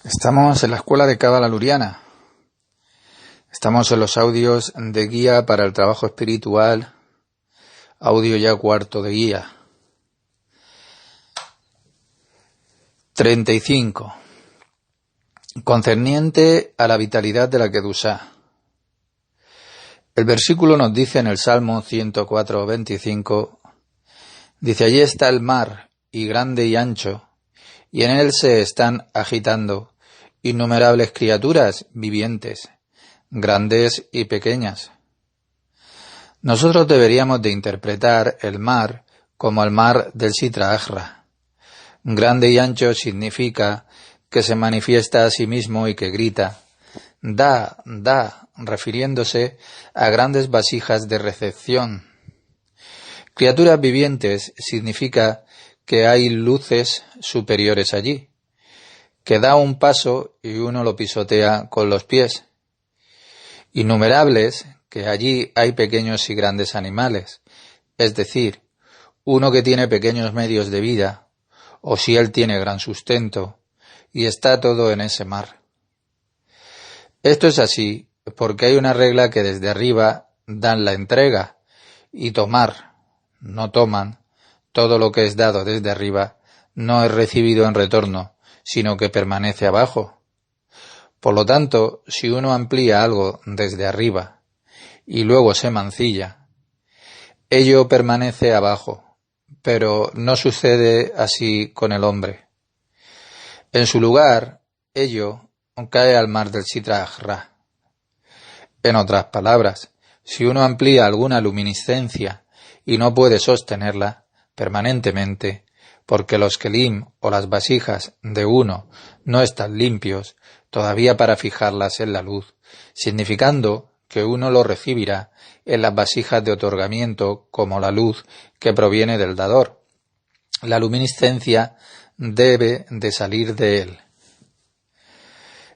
Estamos en la Escuela de Cábala Luriana. Estamos en los audios de guía para el trabajo espiritual, audio ya cuarto de guía. 35. Concerniente a la vitalidad de la Kedusá. El versículo nos dice en el Salmo 104:25, dice: allí está el mar, y grande y ancho, y en él se están agitando innumerables criaturas vivientes, grandes y pequeñas. Nosotros deberíamos de interpretar el mar como el mar del Sitra Achra. Grande y ancho significa que se manifiesta a sí mismo y que grita, da, refiriéndose a grandes vasijas de recepción. Criaturas vivientes significa que hay luces superiores allí, que da un paso y uno lo pisotea con los pies. Innumerables, que allí hay pequeños y grandes animales, es decir, uno que tiene pequeños medios de vida, o si él tiene gran sustento, y está todo en ese mar. Esto es así porque hay una regla que desde arriba dan la entrega, y tomar, no toman, todo lo que es dado desde arriba no es recibido en retorno, sino que permanece abajo. Por lo tanto, si uno amplía algo desde arriba y luego se mancilla, ello permanece abajo, pero no sucede así con el hombre. En su lugar, ello cae al mar del Sitra Achra. En otras palabras, si uno amplía alguna luminiscencia y no puede sostenerla permanentemente, porque los kelim o las vasijas de uno no están limpios todavía para fijarlas en la luz, significando que uno lo recibirá en las vasijas de otorgamiento como la luz que proviene del dador. La luminiscencia debe de salir de él.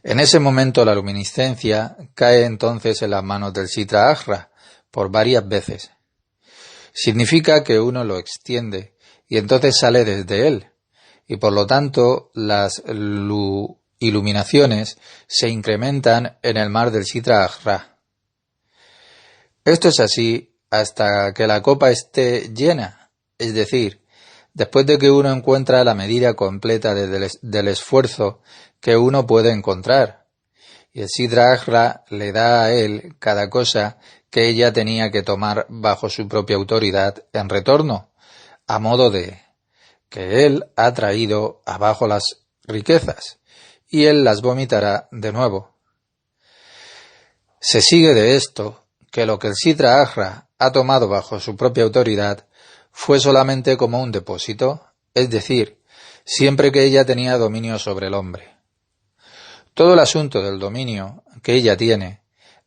En ese momento la luminiscencia cae entonces en las manos del Sitra Achra por varias veces. Significa que uno lo extiende y entonces sale desde él, y por lo tanto las iluminaciones se incrementan en el mar del Sitra Achra. Esto es así hasta que la copa esté llena, es decir, después de que uno encuentra la medida completa del esfuerzo que uno puede encontrar, y el Sitra Achra le da a él cada cosa que ella tenía que tomar bajo su propia autoridad en retorno, a modo de que él ha traído abajo las riquezas, y él las vomitará de nuevo. Se sigue de esto que lo que el Sitra Achra ha tomado bajo su propia autoridad fue solamente como un depósito, es decir, siempre que ella tenía dominio sobre el hombre. Todo el asunto del dominio que ella tiene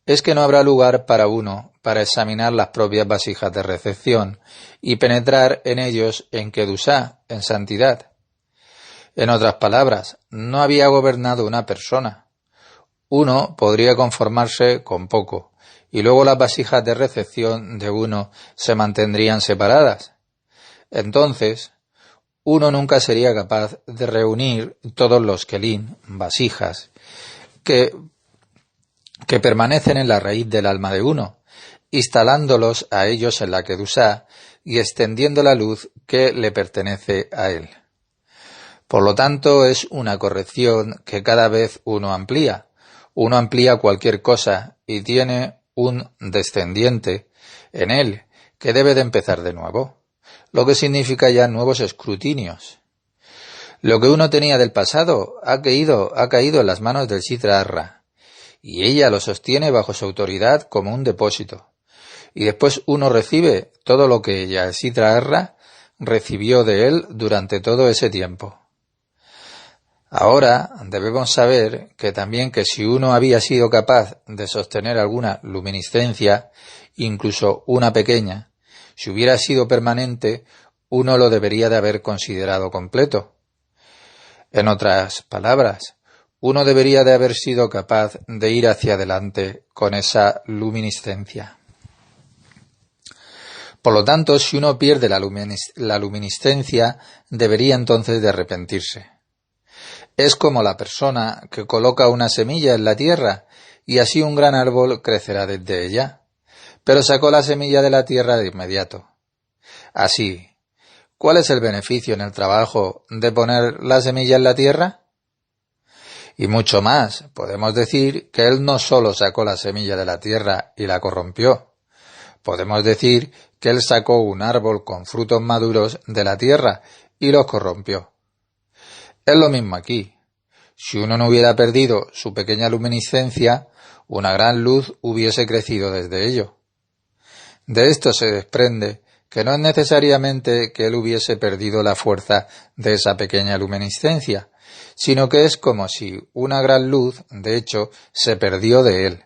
es que no habrá lugar para uno para examinar las propias vasijas de recepción y penetrar en ellos en Kedusá, en santidad. En otras palabras, no había gobernado una persona. Uno podría conformarse con poco, y luego las vasijas de recepción de uno se mantendrían separadas. Entonces, uno nunca sería capaz de reunir todos los kelim, vasijas, que permanecen en la raíz del alma de uno, instalándolos a ellos en la Kedusá y extendiendo la luz que le pertenece a él. Por lo tanto, es una corrección que cada vez uno amplía. Uno amplía cualquier cosa y tiene un descendiente en él que debe de empezar de nuevo, lo que significa ya nuevos escrutinios. Lo que uno tenía del pasado ha caído en las manos del Sitra Achra, y ella lo sostiene bajo su autoridad como un depósito. Y después uno recibe todo lo que ella, el Sitra Achra, recibió de él durante todo ese tiempo. Ahora debemos saber que también que si uno había sido capaz de sostener alguna luminiscencia, incluso una pequeña, si hubiera sido permanente, uno lo debería de haber considerado completo. En otras palabras, uno debería de haber sido capaz de ir hacia adelante con esa luminiscencia. Por lo tanto, si uno pierde la luminiscencia, debería entonces de arrepentirse. Es como la persona que coloca una semilla en la tierra y así un gran árbol crecerá desde ella, pero sacó la semilla de la tierra de inmediato. Así, ¿cuál es el beneficio en el trabajo de poner la semilla en la tierra? Y mucho más, podemos decir que él no solo sacó la semilla de la tierra y la corrompió. Podemos decir que él sacó un árbol con frutos maduros de la tierra y los corrompió. Es lo mismo aquí. Si uno no hubiera perdido su pequeña luminiscencia, una gran luz hubiese crecido desde ello. De esto se desprende que no es necesariamente que él hubiese perdido la fuerza de esa pequeña luminiscencia, sino que es como si una gran luz, de hecho, se perdió de él.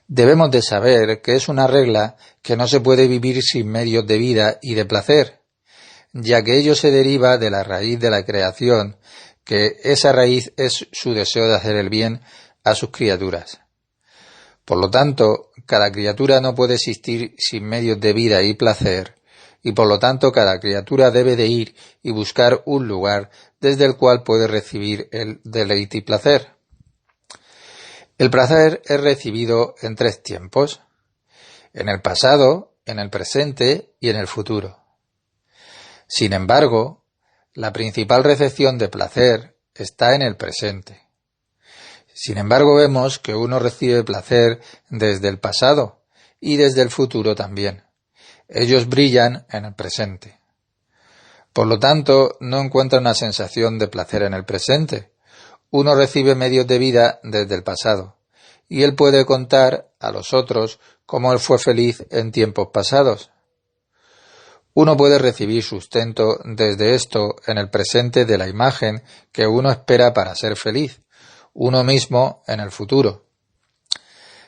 Debemos de saber que es una regla que no se puede vivir sin medios de vida y de placer, ya que ello se deriva de la raíz de la creación, que esa raíz es su deseo de hacer el bien a sus criaturas. Por lo tanto, cada criatura no puede existir sin medios de vida y placer, y por lo tanto cada criatura debe de ir y buscar un lugar desde el cual puede recibir el deleite y placer. El placer es recibido en 3 tiempos: en el pasado, en el presente y en el futuro. Sin embargo, la principal recepción de placer está en el presente. Sin embargo, vemos que uno recibe placer desde el pasado y desde el futuro también. Ellos brillan en el presente. Por lo tanto, no encuentra una sensación de placer en el presente. Uno recibe medios de vida desde el pasado, y él puede contar a los otros cómo él fue feliz en tiempos pasados. Uno puede recibir sustento desde esto en el presente de la imagen que uno espera para ser feliz, uno mismo en el futuro.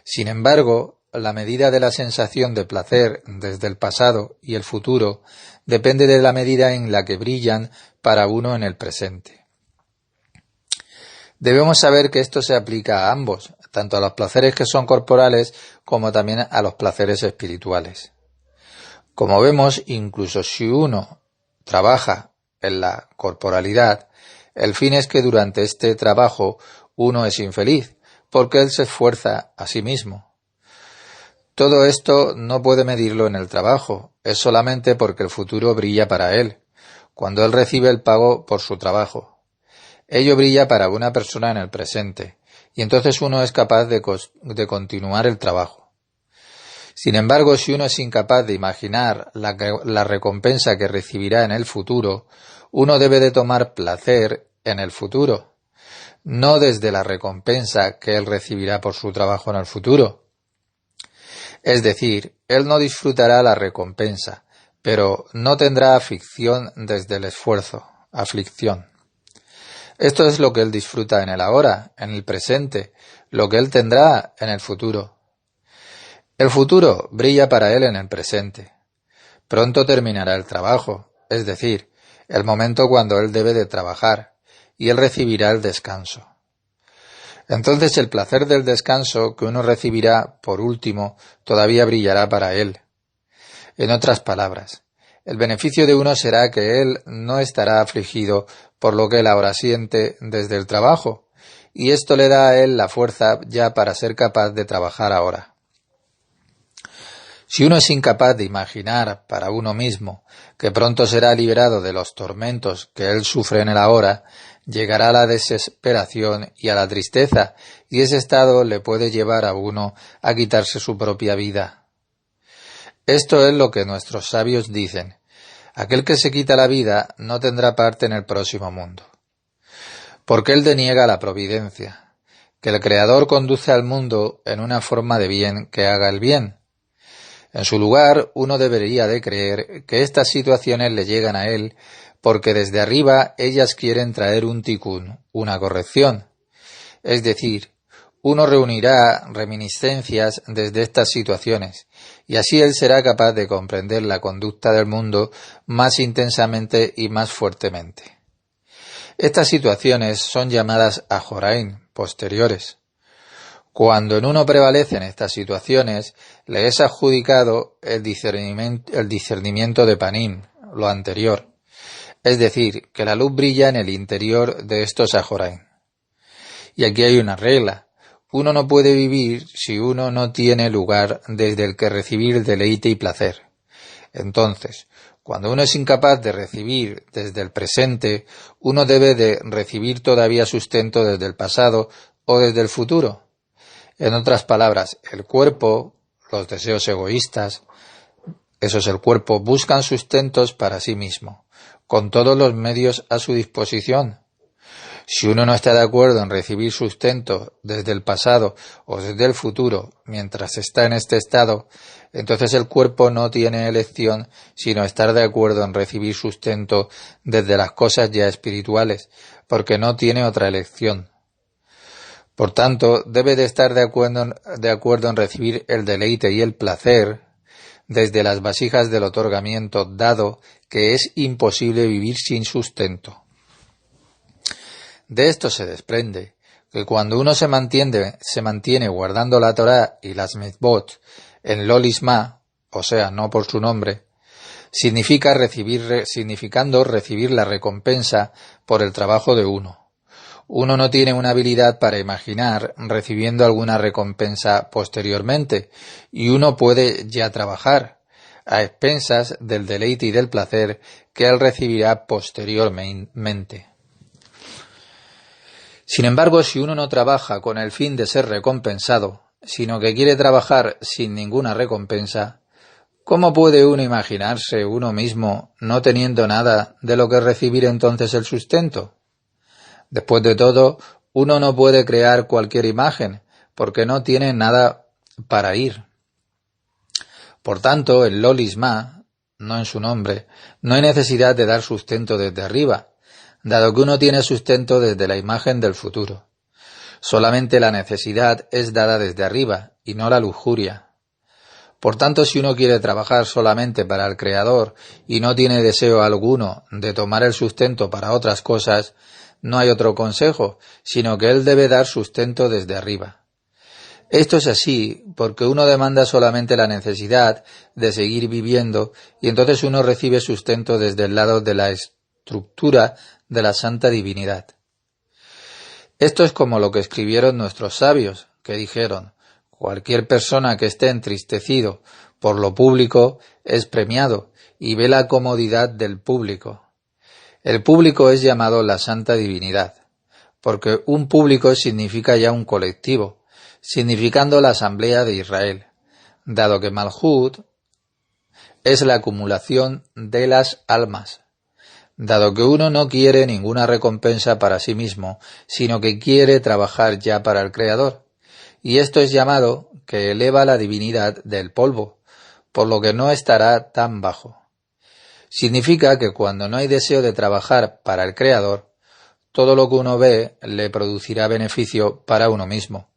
Sin embargo, la medida de la sensación de placer desde el pasado y el futuro depende de la medida en la que brillan para uno en el presente. Debemos saber que esto se aplica a ambos, tanto a los placeres que son corporales como también a los placeres espirituales. Como vemos, incluso si uno trabaja en la corporalidad, el fin es que durante este trabajo uno es infeliz, porque él se esfuerza a sí mismo. Todo esto no puede medirlo en el trabajo, es solamente porque el futuro brilla para él, cuando él recibe el pago por su trabajo. Ello brilla para una persona en el presente, y entonces uno es capaz de continuar el trabajo. Sin embargo, si uno es incapaz de imaginar la recompensa que recibirá en el futuro, uno debe de tomar placer en el futuro, no desde la recompensa que él recibirá por su trabajo en el futuro. Es decir, él no disfrutará la recompensa, pero no tendrá aflicción desde el esfuerzo, aflicción. Esto es lo que él disfruta en el ahora, en el presente, lo que él tendrá en el futuro. El futuro brilla para él en el presente. Pronto terminará el trabajo, es decir, el momento cuando él debe de trabajar, y él recibirá el descanso. Entonces el placer del descanso que uno recibirá por último todavía brillará para él. En otras palabras, el beneficio de uno será que él no estará afligido por lo que él ahora siente desde el trabajo, y esto le da a él la fuerza ya para ser capaz de trabajar ahora. Si uno es incapaz de imaginar para uno mismo que pronto será liberado de los tormentos que él sufre en el ahora, llegará a la desesperación y a la tristeza, y ese estado le puede llevar a uno a quitarse su propia vida. Esto es lo que nuestros sabios dicen: aquel que se quita la vida no tendrá parte en el próximo mundo. Porque él deniega la providencia, que el Creador conduce al mundo en una forma de bien que haga el bien. En su lugar, uno debería de creer que estas situaciones le llegan a él porque desde arriba ellas quieren traer un tikún, una corrección. Es decir, uno reunirá reminiscencias desde estas situaciones, y así él será capaz de comprender la conducta del mundo más intensamente y más fuertemente. Estas situaciones son llamadas ajorain, posteriores. Cuando en uno prevalecen estas situaciones, le es adjudicado el discernimiento de panim, lo anterior. Es decir, que la luz brilla en el interior de estos Ajoraim. Y aquí hay una regla. Uno no puede vivir si uno no tiene lugar desde el que recibir deleite y placer. Entonces, cuando uno es incapaz de recibir desde el presente, uno debe de recibir todavía sustento desde el pasado o desde el futuro. En otras palabras, el cuerpo, los deseos egoístas, eso es el cuerpo, buscan sustentos para sí mismo, con todos los medios a su disposición. Si uno no está de acuerdo en recibir sustento desde el pasado o desde el futuro mientras está en este estado, entonces el cuerpo no tiene elección sino estar de acuerdo en recibir sustento desde las cosas ya espirituales, porque no tiene otra elección. Por tanto, debe de estar de acuerdo en recibir el deleite y el placer desde las vasijas del otorgamiento, dado que es imposible vivir sin sustento. De esto se desprende que cuando uno se mantiene guardando la Torá y las mitzvot en lo lismá, o sea, no por su nombre, significando recibir la recompensa por el trabajo de uno. Uno no tiene una habilidad para imaginar recibiendo alguna recompensa posteriormente, y uno puede ya trabajar a expensas del deleite y del placer que él recibirá posteriormente. Sin embargo, si uno no trabaja con el fin de ser recompensado, sino que quiere trabajar sin ninguna recompensa, ¿cómo puede uno imaginarse uno mismo no teniendo nada de lo que recibir entonces el sustento? Después de todo, uno no puede crear cualquier imagen, porque no tiene nada para ir. Por tanto, en lo lismá, no en su nombre, no hay necesidad de dar sustento desde arriba, dado que uno tiene sustento desde la imagen del futuro. Solamente la necesidad es dada desde arriba, y no la lujuria. Por tanto, si uno quiere trabajar solamente para el Creador y no tiene deseo alguno de tomar el sustento para otras cosas, no hay otro consejo, sino que él debe dar sustento desde arriba. Esto es así porque uno demanda solamente la necesidad de seguir viviendo y entonces uno recibe sustento desde el lado de la estructura de la santa divinidad. Esto es como lo que escribieron nuestros sabios, que dijeron: cualquier persona que esté entristecido por lo público es premiado y ve la comodidad del público. El público es llamado la santa divinidad, porque un público significa ya un colectivo, significando la asamblea de Israel, dado que Malhut es la acumulación de las almas. Dado que uno no quiere ninguna recompensa para sí mismo, sino que quiere trabajar ya para el Creador, y esto es llamado que eleva la divinidad del polvo, por lo que no estará tan bajo. Significa que cuando no hay deseo de trabajar para el Creador, todo lo que uno ve le producirá beneficio para uno mismo.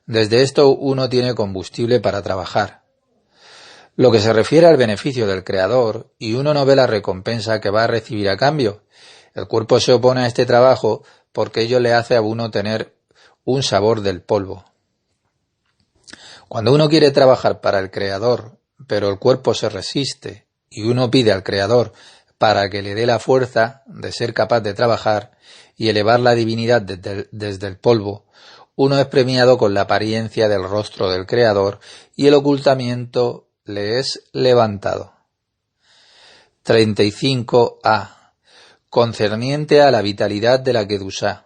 Desde esto uno tiene combustible para trabajar. Lo que se refiere al beneficio del Creador, y uno no ve la recompensa que va a recibir a cambio, el cuerpo se opone a este trabajo porque ello le hace a uno tener un sabor del polvo. Cuando uno quiere trabajar para el Creador, pero el cuerpo se resiste, y uno pide al Creador para que le dé la fuerza de ser capaz de trabajar y elevar la divinidad desde el polvo, uno es premiado con la apariencia del rostro del Creador y el ocultamiento le es levantado. 35a. Concerniente a la vitalidad de la Kedushá.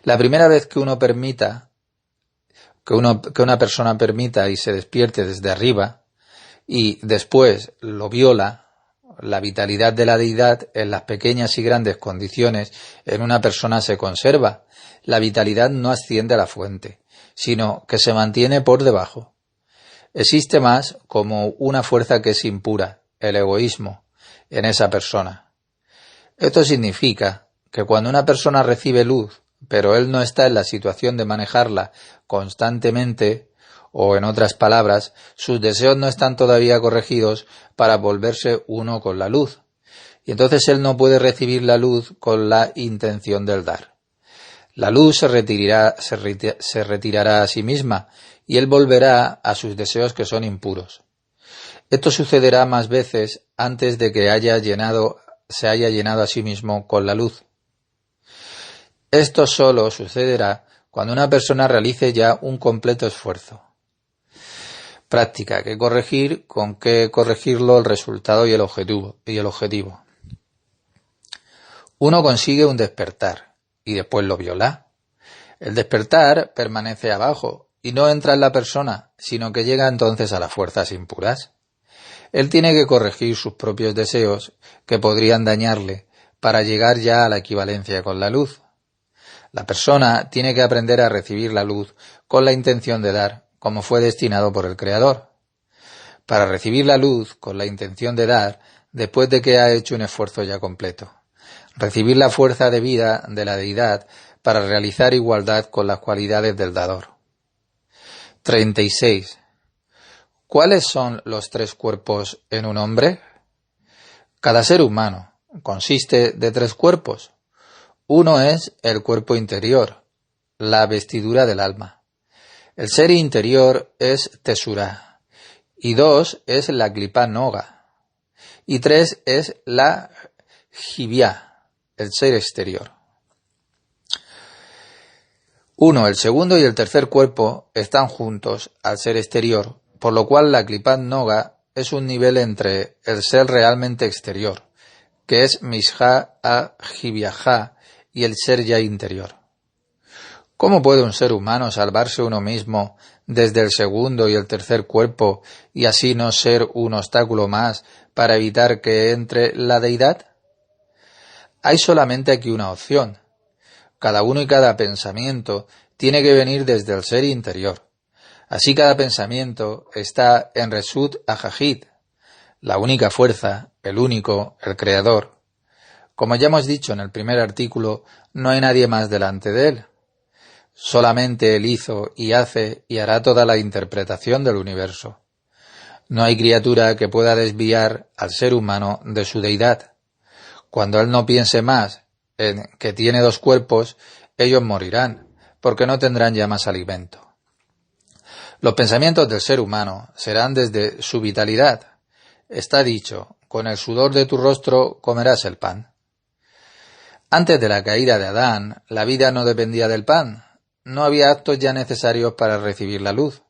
La primera vez que una persona permita y se despierte desde arriba, y después lo viola, la vitalidad de la deidad en las pequeñas y grandes condiciones en una persona se conserva. La vitalidad no asciende a la fuente, sino que se mantiene por debajo. Existe más como una fuerza que es impura, el egoísmo, en esa persona. Esto significa que cuando una persona recibe luz, pero él no está en la situación de manejarla constantemente, o en otras palabras, sus deseos no están todavía corregidos para volverse uno con la luz, y entonces él no puede recibir la luz con la intención del dar. La luz se retirará a sí misma, y él volverá a sus deseos que son impuros. Esto sucederá más veces antes de que haya llenado se haya llenado a sí mismo con la luz. Esto solo sucederá cuando una persona realice ya un completo esfuerzo. Práctica, ¿qué corregir? ¿Con qué corregirlo? El resultado y el objetivo. Uno consigue un despertar y después lo viola. El despertar permanece abajo y no entra en la persona, sino que llega entonces a las fuerzas impuras. Él tiene que corregir sus propios deseos que podrían dañarle para llegar ya a la equivalencia con la luz. La persona tiene que aprender a recibir la luz con la intención de dar, como fue destinado por el Creador. Para recibir la luz con la intención de dar, después de que ha hecho un esfuerzo ya completo. Recibir la fuerza de vida de la deidad para realizar igualdad con las cualidades del dador. 36. ¿Cuáles son los 3 cuerpos en un hombre? Cada ser humano consiste de 3 cuerpos. Uno es el cuerpo interior, la vestidura del alma. El ser interior es Tesura. Y 2 es la Klipa Noga. Y 3 es la Jivya, el ser exterior. 1, el segundo y el tercer cuerpo están juntos al ser exterior, por lo cual la Klipa Noga es un nivel entre el ser realmente exterior, que es Mishja a Jivyaja, y el ser ya interior. ¿Cómo puede un ser humano salvarse uno mismo desde el segundo y el tercer cuerpo y así no ser un obstáculo más para evitar que entre la deidad? Hay solamente aquí una opción. Cada uno y cada pensamiento tiene que venir desde el ser interior. Así cada pensamiento está en Resut Ajajit, la única fuerza, el único, el creador. Como ya hemos dicho en el primer artículo, no hay nadie más delante de él. Solamente él hizo y hace y hará toda la interpretación del universo. No hay criatura que pueda desviar al ser humano de su deidad. Cuando él no piense más en que tiene 2 cuerpos, ellos morirán, porque no tendrán ya más alimento. Los pensamientos del ser humano serán desde su vitalidad. Está dicho, con el sudor de tu rostro comerás el pan. Antes de la caída de Adán, la vida no dependía del pan. No había actos ya necesarios para recibir la luz.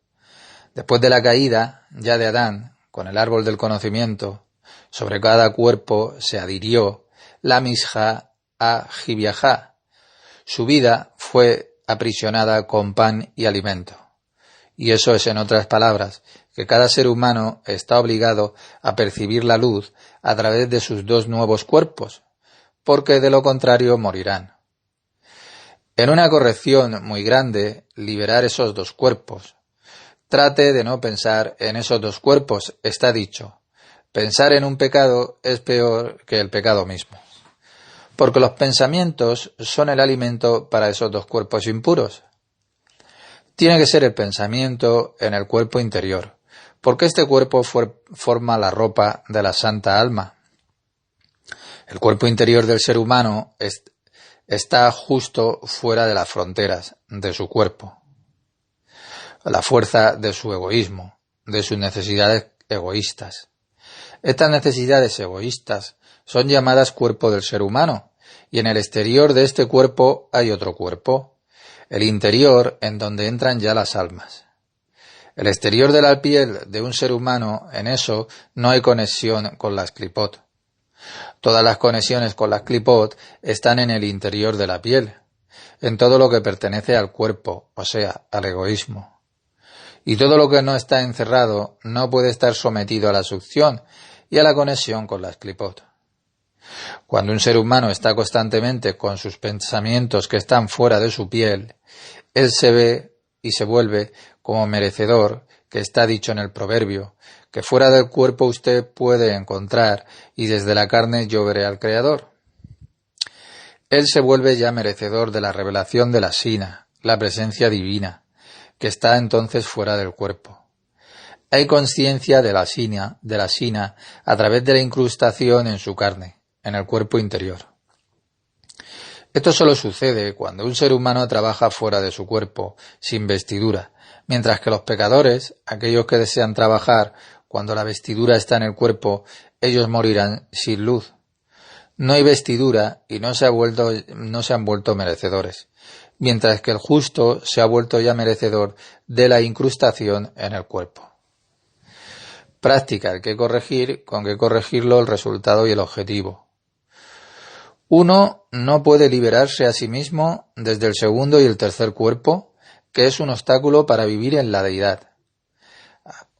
Después de la caída, ya de Adán, con el árbol del conocimiento, sobre cada cuerpo se adhirió la Mishja a Jivyaja. Su vida fue aprisionada con pan y alimento. Y eso es, en otras palabras, que cada ser humano está obligado a percibir la luz a través de sus 2 nuevos cuerpos, porque de lo contrario morirán. En una corrección muy grande, liberar esos 2 cuerpos. Trate de no pensar en esos 2 cuerpos, está dicho. Pensar en un pecado es peor que el pecado mismo. Porque los pensamientos son el alimento para esos 2 cuerpos impuros. Tiene que ser el pensamiento en el cuerpo interior, porque este cuerpo forma la ropa de la santa alma. El cuerpo interior del ser humano está justo fuera de las fronteras de su cuerpo. La fuerza de su egoísmo, de sus necesidades egoístas. Estas necesidades egoístas son llamadas cuerpo del ser humano, y en el exterior de este cuerpo hay otro cuerpo, el interior en donde entran ya las almas. El exterior de la piel de un ser humano, en eso no hay conexión con las klipot. Todas las conexiones con las klipot están en el interior de la piel, en todo lo que pertenece al cuerpo, o sea, al egoísmo. Y todo lo que no está encerrado no puede estar sometido a la succión y a la conexión con las klipot. Cuando un ser humano está constantemente con sus pensamientos que están fuera de su piel, él se ve y se vuelve como merecedor, que está dicho en el proverbio, que fuera del cuerpo usted puede encontrar y desde la carne yo veré al Creador. Él se vuelve ya merecedor de la revelación de la Sina, la presencia divina, que está entonces fuera del cuerpo. Hay conciencia de la Sina a través de la incrustación en su carne, en el cuerpo interior. Esto solo sucede cuando un ser humano trabaja fuera de su cuerpo, sin vestidura, mientras que los pecadores, aquellos que desean trabajar cuando la vestidura está en el cuerpo, ellos morirán sin luz. No hay vestidura y no se han vuelto merecedores, mientras que el justo se ha vuelto ya merecedor de la incrustación en el cuerpo. Práctica, hay que corregir, con qué corregirlo, el resultado y el objetivo. Uno no puede liberarse a sí mismo desde el segundo y el tercer cuerpo, que es un obstáculo para vivir en la deidad.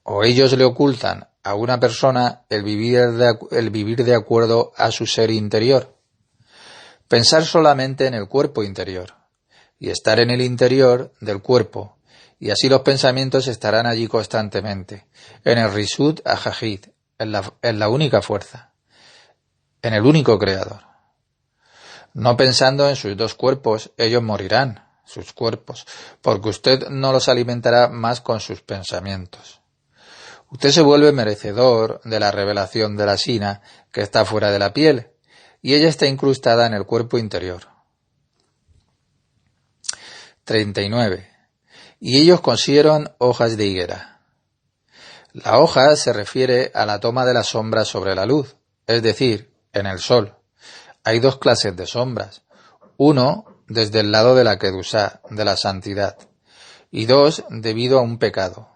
O ellos le ocultan a una persona el vivir de acuerdo a su ser interior. Pensar solamente en el cuerpo interior y estar en el interior del cuerpo, y así los pensamientos estarán allí constantemente, en el Rishut HaJahid, en la única fuerza, en el único creador. No pensando en sus dos cuerpos, ellos morirán, sus cuerpos, porque usted no los alimentará más con sus pensamientos. Usted se vuelve merecedor de la revelación de la Shina, que está fuera de la piel, y ella está incrustada en el cuerpo interior. 39. Y ellos cosieron hojas de higuera. La hoja se refiere a la toma de la sombra sobre la luz, es decir, en el sol. Hay dos clases de sombras. Uno, desde el lado de la Kedusá, de la santidad, y dos, debido a un pecado.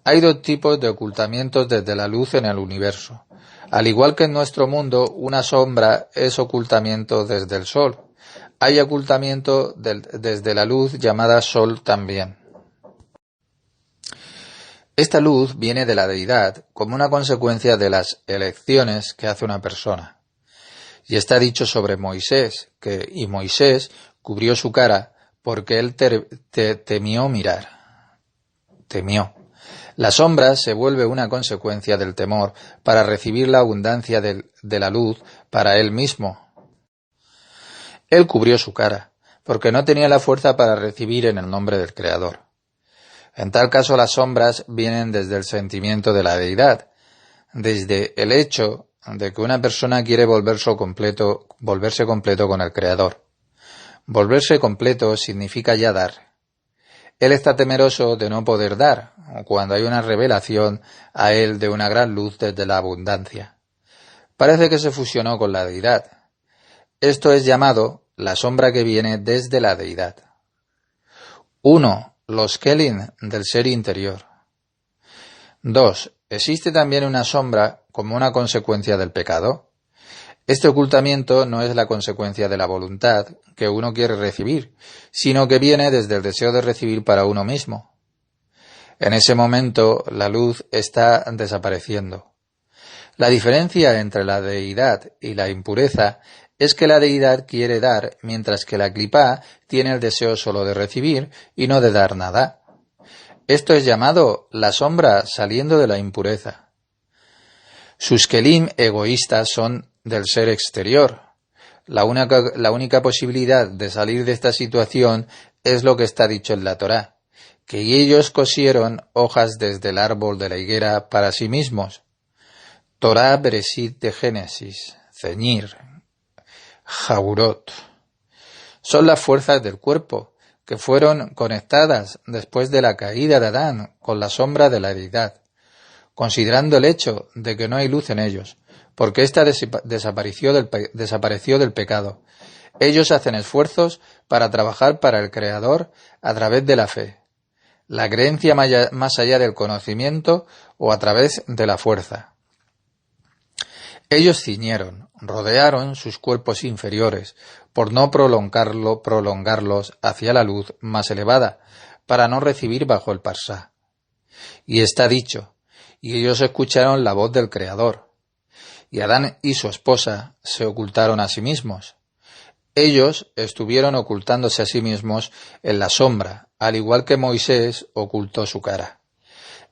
Hay dos tipos de ocultamientos desde la luz en el universo. Al igual que en nuestro mundo, una sombra es ocultamiento desde el sol. Hay ocultamiento desde la luz llamada sol también. Esta luz viene de la deidad como una consecuencia de las elecciones que hace una persona. Y está dicho sobre Moisés, y Moisés cubrió su cara porque él temió mirar. Temió. La sombra se vuelve una consecuencia del temor para recibir la abundancia de la luz para él mismo. Él cubrió su cara, porque no tenía la fuerza para recibir en el nombre del Creador. En tal caso las sombras vienen desde el sentimiento de la deidad, desde el hecho de que una persona quiere volverse completo con el Creador. Volverse completo significa ya dar. Él está temeroso de no poder dar, cuando hay una revelación a él de una gran luz desde la abundancia. Parece que se fusionó con la deidad. Esto es llamado la sombra que viene desde la deidad. 1. Los Kelim del ser interior. 2. ¿Existe también una sombra como una consecuencia del pecado? Este ocultamiento no es la consecuencia de la voluntad que uno quiere recibir, sino que viene desde el deseo de recibir para uno mismo. En ese momento la luz está desapareciendo. La diferencia entre la deidad y la impureza es que la deidad quiere dar, mientras que la clipá tiene el deseo solo de recibir y no de dar nada. Esto es llamado la sombra saliendo de la impureza. Sus kelim egoístas son del ser exterior. La única posibilidad de salir de esta situación es lo que está dicho en la Torá, que ellos cosieron hojas desde el árbol de la higuera para sí mismos. Torá Bereshit de Génesis, ceñir, Jaburot. Son las fuerzas del cuerpo, que fueron conectadas después de la caída de Adán con la sombra de la deidad, considerando el hecho de que no hay luz en ellos, porque ésta desapareció del pecado. Ellos hacen esfuerzos para trabajar para el Creador a través de la fe, la creencia más allá del conocimiento o a través de la fuerza. Ellos ciñeron, rodearon sus cuerpos inferiores, por no prolongarlos hacia la luz más elevada, para no recibir bajo el parsá. Y está dicho, y ellos escucharon la voz del Creador. Y Adán y su esposa se ocultaron a sí mismos. Ellos estuvieron ocultándose a sí mismos en la sombra, al igual que Moisés ocultó su cara.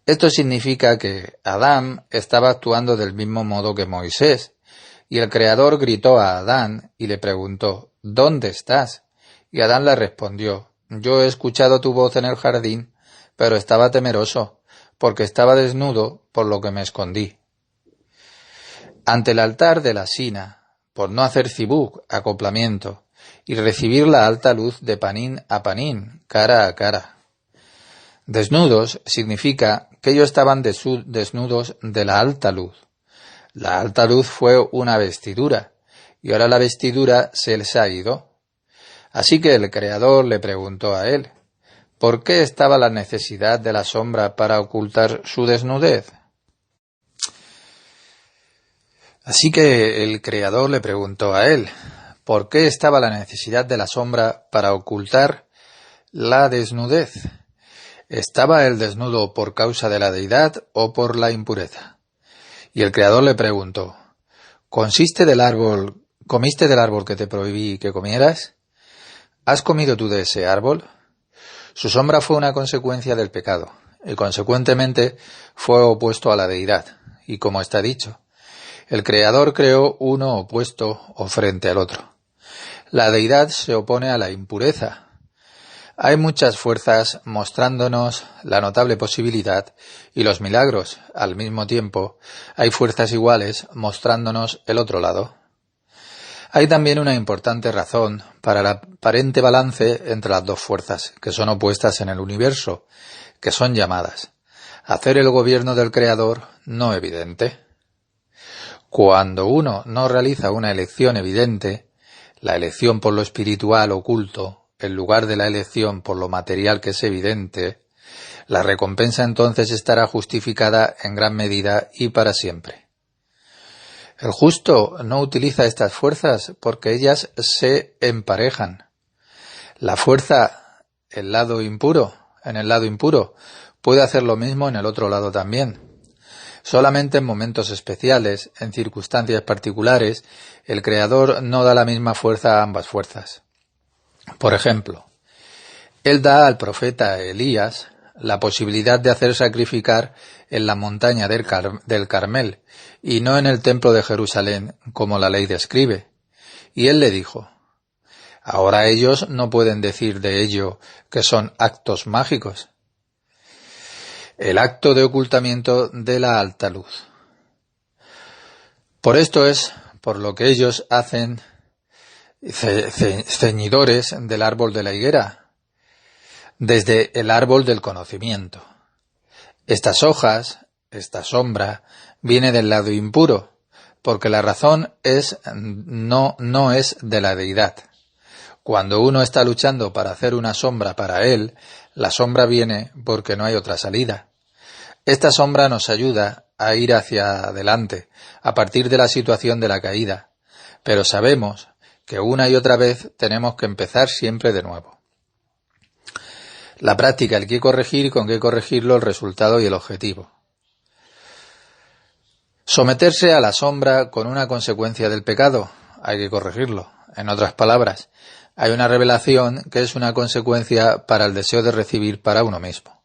Esto significa que Adán estaba actuando del mismo modo que Moisés, y el Creador gritó a Adán y le preguntó, ¿dónde estás? Y Adán le respondió, yo he escuchado tu voz en el jardín, pero estaba temeroso, porque estaba desnudo, por lo que me escondí. Ante el altar de la Shina, por no hacer zibuk, acoplamiento, y recibir la alta luz de panín a panín, cara a cara. Desnudos significa que ellos estaban desnudos de la alta luz. La alta luz fue una vestidura, y ahora la vestidura se les ha ido. Así que el Creador le preguntó a él, ¿por qué estaba la necesidad de la sombra para ocultar su desnudez? Así que el Creador le preguntó a él, ¿por qué estaba la necesidad de la sombra para ocultar la desnudez? ¿Estaba el desnudo por causa de la deidad o por la impureza? Y el Creador le preguntó, ¿comiste del árbol que te prohibí que comieras? ¿Has comido tú de ese árbol? Su sombra fue una consecuencia del pecado, y consecuentemente fue opuesto a la deidad, y como está dicho, el Creador creó uno opuesto o frente al otro. La deidad se opone a la impureza. Hay muchas fuerzas mostrándonos la notable posibilidad y los milagros. Al mismo tiempo, hay fuerzas iguales mostrándonos el otro lado. Hay también una importante razón para el aparente balance entre las dos fuerzas, que son opuestas en el universo, que son llamadas hacer el gobierno del Creador no evidente. Cuando uno no realiza una elección evidente, la elección por lo espiritual oculto, en lugar de la elección por lo material que es evidente, la recompensa entonces estará justificada en gran medida y para siempre. El justo no utiliza estas fuerzas porque ellas se emparejan. La fuerza, en el lado impuro, puede hacer lo mismo en el otro lado también. Solamente en momentos especiales, en circunstancias particulares, el Creador no da la misma fuerza a ambas fuerzas. Por ejemplo, Él da al profeta Elías la posibilidad de hacer sacrificar en la montaña del Carmel y no en el templo de Jerusalén, como la ley describe. Y Él le dijo, ahora ellos no pueden decir de ello que son actos mágicos. El acto de ocultamiento de la alta luz. Por esto es por lo que ellos hacen ceñidores del árbol de la higuera, desde el árbol del conocimiento. Estas hojas, esta sombra, viene del lado impuro, porque la razón no es de la deidad. Cuando uno está luchando para hacer una sombra para él, la sombra viene porque no hay otra salida. Esta sombra nos ayuda a ir hacia adelante, a partir de la situación de la caída, pero sabemos que una y otra vez tenemos que empezar siempre de nuevo. La práctica, el qué corregir y con qué corregirlo, el resultado y el objetivo. Someterse a la sombra con una consecuencia del pecado, hay que corregirlo. En otras palabras, hay una revelación que es una consecuencia para el deseo de recibir para uno mismo.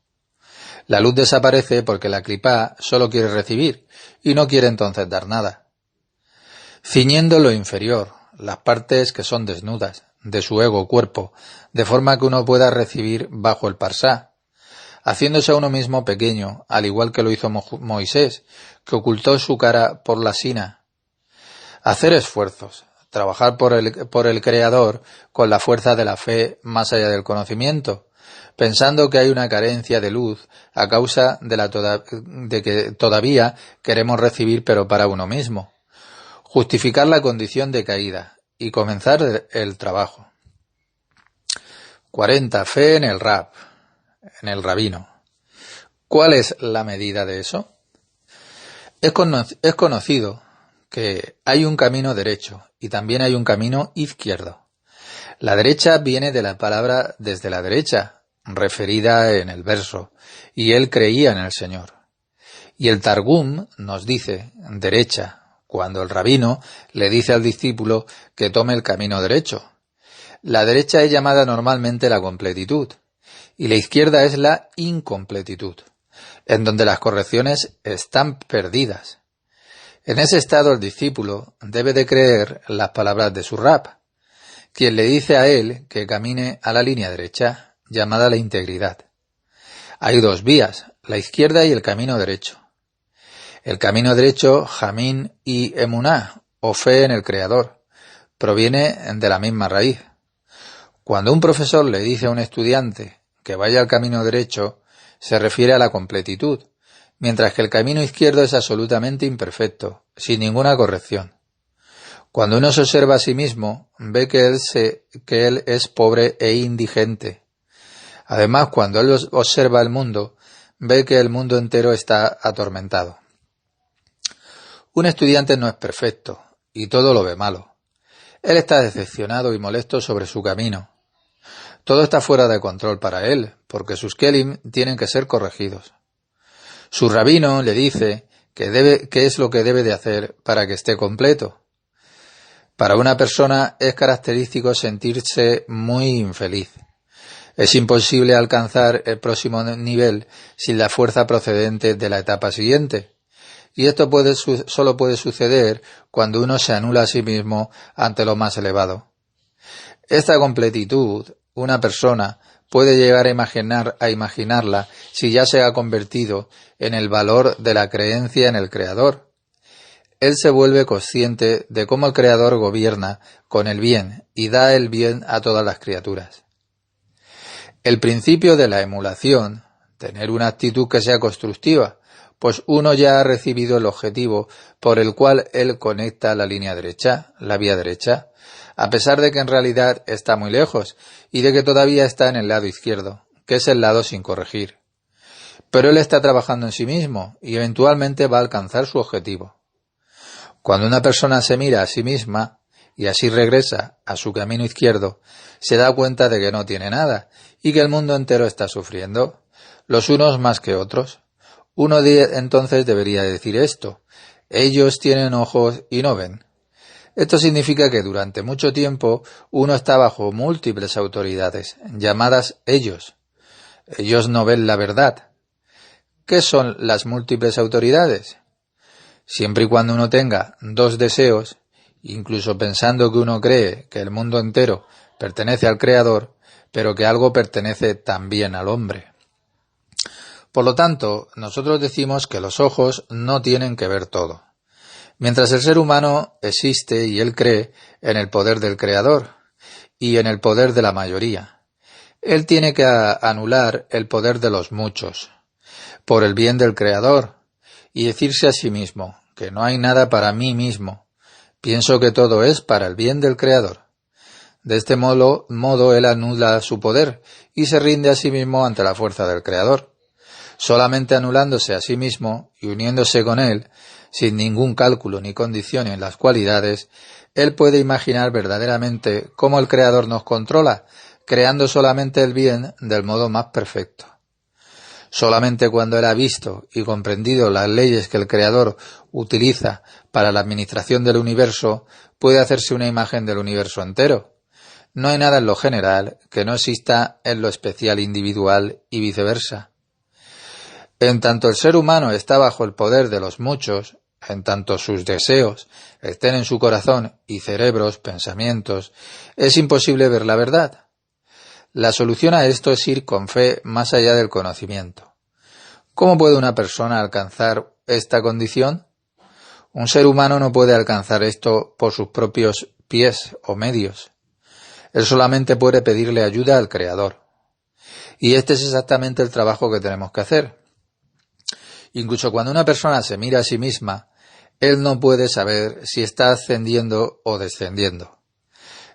La luz desaparece porque la clipá solo quiere recibir y no quiere entonces dar nada. Ciñendo lo inferior, las partes que son desnudas, de su ego cuerpo, de forma que uno pueda recibir bajo el parsá, haciéndose a uno mismo pequeño, al igual que lo hizo Moisés, que ocultó su cara por la sina. Hacer esfuerzos, trabajar por el Creador con la fuerza de la fe más allá del conocimiento, pensando que hay una carencia de luz a causa de que todavía queremos recibir pero para uno mismo. Justificar la condición de caída y comenzar el trabajo. 40. Fe en el rabino. ¿Cuál es la medida de eso? Es conocido que hay un camino derecho y también hay un camino izquierdo. La derecha viene de la palabra desde la derecha, referida en el verso, y él creía en el Señor. Y el Targum nos dice derecha, cuando el rabino le dice al discípulo que tome el camino derecho. La derecha es llamada normalmente la completitud, y la izquierda es la incompletitud, en donde las correcciones están perdidas. En ese estado el discípulo debe de creer las palabras de su Rab, quien le dice a él que camine a la línea derecha, llamada la integridad. Hay dos vías, la izquierda y el camino derecho. El camino derecho, Jamín y Emuná, o fe en el Creador, proviene de la misma raíz. Cuando un profesor le dice a un estudiante que vaya al camino derecho, se refiere a la completitud, mientras que el camino izquierdo es absolutamente imperfecto, sin ninguna corrección. Cuando uno se observa a sí mismo, ve que él es pobre e indigente. Además, cuando él observa el mundo, ve que el mundo entero está atormentado. Un estudiante no es perfecto, y todo lo ve malo. Él está decepcionado y molesto sobre su camino. Todo está fuera de control para él, porque sus kelim tienen que ser corregidos. Su rabino le dice qué es lo que debe de hacer para que esté completo. Para una persona es característico sentirse muy infeliz. Es imposible alcanzar el próximo nivel sin la fuerza procedente de la etapa siguiente. Y esto solo puede suceder cuando uno se anula a sí mismo ante lo más elevado. Esta completitud, una persona puede llegar a imaginarla si ya se ha convertido en el valor de la creencia en el Creador. Él se vuelve consciente de cómo el Creador gobierna con el bien y da el bien a todas las criaturas. El principio de la emulación, tener una actitud que sea constructiva, pues uno ya ha recibido el objetivo por el cual él conecta la línea derecha, la vía derecha, a pesar de que en realidad está muy lejos y de que todavía está en el lado izquierdo, que es el lado sin corregir. Pero él está trabajando en sí mismo y eventualmente va a alcanzar su objetivo. Cuando una persona se mira a sí misma y así regresa a su camino izquierdo, se da cuenta de que no tiene nada y que el mundo entero está sufriendo, los unos más que otros. Uno entonces debería decir esto: ellos tienen ojos y no ven. Esto significa que durante mucho tiempo uno está bajo múltiples autoridades, llamadas ellos. Ellos no ven la verdad. ¿Qué son las múltiples autoridades? Siempre y cuando uno tenga dos deseos, incluso pensando que uno cree que el mundo entero pertenece al Creador, pero que algo pertenece también al hombre. Por lo tanto, nosotros decimos que los ojos no tienen que ver todo. Mientras el ser humano existe y él cree en el poder del Creador y en el poder de la mayoría, él tiene que anular el poder de los muchos, por el bien del Creador, y decirse a sí mismo que no hay nada para mí mismo, pienso que todo es para el bien del Creador. De este modo él anula su poder y se rinde a sí mismo ante la fuerza del Creador. Solamente anulándose a sí mismo y uniéndose con él, sin ningún cálculo ni condición en las cualidades, él puede imaginar verdaderamente cómo el Creador nos controla, creando solamente el bien del modo más perfecto. Solamente cuando él ha visto y comprendido las leyes que el Creador utiliza para la administración del universo, puede hacerse una imagen del universo entero. No hay nada en lo general que no exista en lo especial individual y viceversa. En tanto el ser humano está bajo el poder de los muchos, en tanto sus deseos estén en su corazón y cerebros, pensamientos, es imposible ver la verdad. La solución a esto es ir con fe más allá del conocimiento. ¿Cómo puede una persona alcanzar esta condición? Un ser humano no puede alcanzar esto por sus propios pies o medios. Él solamente puede pedirle ayuda al Creador. Y este es exactamente el trabajo que tenemos que hacer. Incluso cuando una persona se mira a sí misma, él no puede saber si está ascendiendo o descendiendo.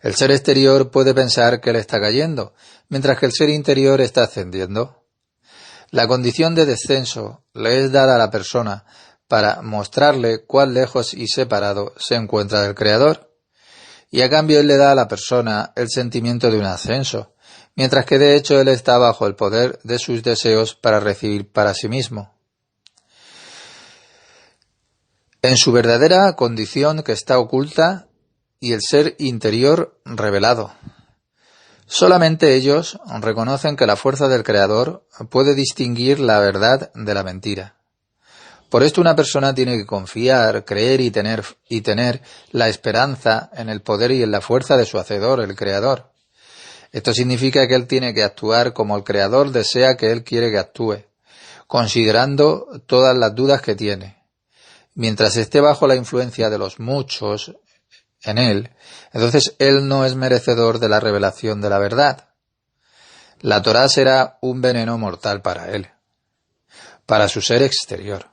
El ser exterior puede pensar que él está cayendo, mientras que el ser interior está ascendiendo. La condición de descenso le es dada a la persona para mostrarle cuán lejos y separado se encuentra del Creador, y a cambio él le da a la persona el sentimiento de un ascenso, mientras que de hecho él está bajo el poder de sus deseos para recibir para sí mismo. En su verdadera condición que está oculta y el ser interior revelado. Solamente ellos reconocen que la fuerza del Creador puede distinguir la verdad de la mentira. Por esto una persona tiene que confiar, creer y tener la esperanza en el poder y en la fuerza de su Hacedor, el Creador. Esto significa que él tiene que actuar como el Creador desea que él quiere que actúe, considerando todas las dudas que tiene. Mientras esté bajo la influencia de los muchos en él, entonces él no es merecedor de la revelación de la verdad. La Torá será un veneno mortal para él, para su ser exterior.